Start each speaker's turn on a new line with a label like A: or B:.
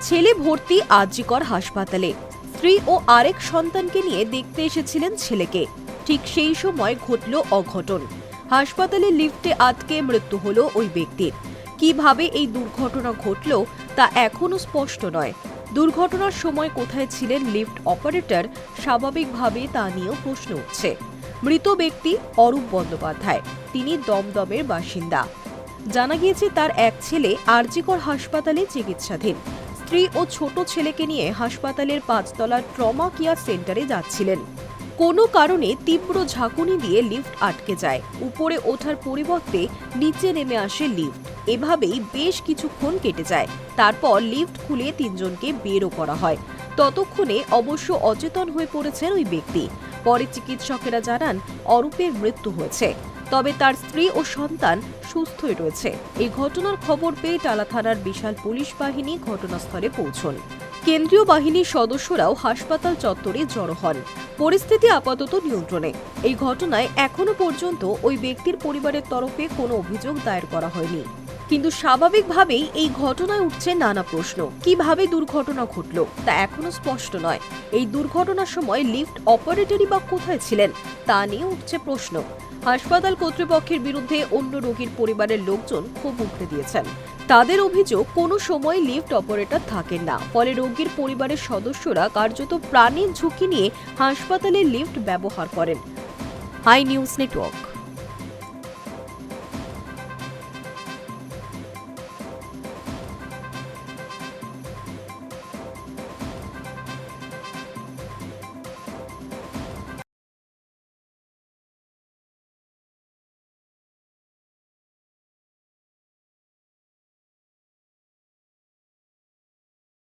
A: ছেলে ভর্তি আরজিকর হাসপাতালে। স্ত্রী ও আরেক সন্তানকে নিয়ে দেখতে এসেছিলেন ছেলেকে। ঠিক সেই সময় ঘটল অঘটন। হাসপাতালে লিফটে আটকে মৃত্যু হলো ওই ব্যক্তির। কিভাবে এই দুর্ঘটনা ঘটল তা এখনো স্পষ্ট নয়। দুর্ঘটনার সময় কোথায় ছিলেন লিফট অপারেটর, স্বাভাবিকভাবে তা নিয়েও প্রশ্ন উঠছে। মৃত ব্যক্তি অরূপ বন্দ্যোপাধ্যায়, তিনি দমদমের বাসিন্দা। জানা গিয়েছে তার এক ছেলে আরজিকর হাসপাতালে চিকিৎসাধীন। স্ত্রী ও ছোট ছেলেকে নিয়ে হাসপাতালের 5 তলার ট্রমা কেয়ার সেন্টারে যাচ্ছিলেন। কোনো কারণে তীব্র ঝাঁকুনি দিয়ে লিফট আটকে যায়। উপরে ওঠার পরিবর্তে নিচে নেমে আসে লিফট। এভাবেই বেশ কিছুক্ষণ কেটে যায়। তারপর লিফট খুলে 3 জনকে বেরও করা হয়। ততক্ষণে অবশ্য অচেতন হয়ে পড়েছেন ওই ব্যক্তি। পরে চিকিৎসকেরা জানান অরূপের মৃত্যু হয়েছে, তবে তার স্ত্রী ও সন্তান সুস্থই রয়েছে। এই ঘটনার খবর পেয়ে টালা থানার বিশাল পুলিশ বাহিনী ঘটনাস্থলে পৌঁছন। কেন্দ্রীয় বাহিনীর সদস্যরাও হাসপাতাল চত্বরে জড়ো হন। পরিস্থিতি আপাতত নিয়ন্ত্রণে। এই ঘটনায় এখনো পর্যন্ত ওই ব্যক্তির পরিবারের তরফে কোনো অভিযোগ দায়ের করা হয়নি। কিন্তু স্বাভাবিকভাবেই এই ঘটনায় উঠছে নানা প্রশ্ন। কিভাবে দুর্ঘটনা ঘটল তা এখনো স্পষ্ট নয়। এই দুর্ঘটনার সময় লিফট অপারেটরই বা কোথায় ছিলেন তা নিয়ে উঠছে প্রশ্ন। হাসপাতাল কর্তৃপক্ষের বিরুদ্ধে অন্য রোগীর পরিবারের লোকজন ক্ষোভ উগরে দিয়েছেন। তাদের অভিযোগ, কোনো সময় লিফট অপারেটর থাকেন না, ফলে রোগীর পরিবারের সদস্যরা কার্যত প্রাণের ঝুঁকি নিয়ে হাসপাতালের লিফট ব্যবহার করেন। Hi news network.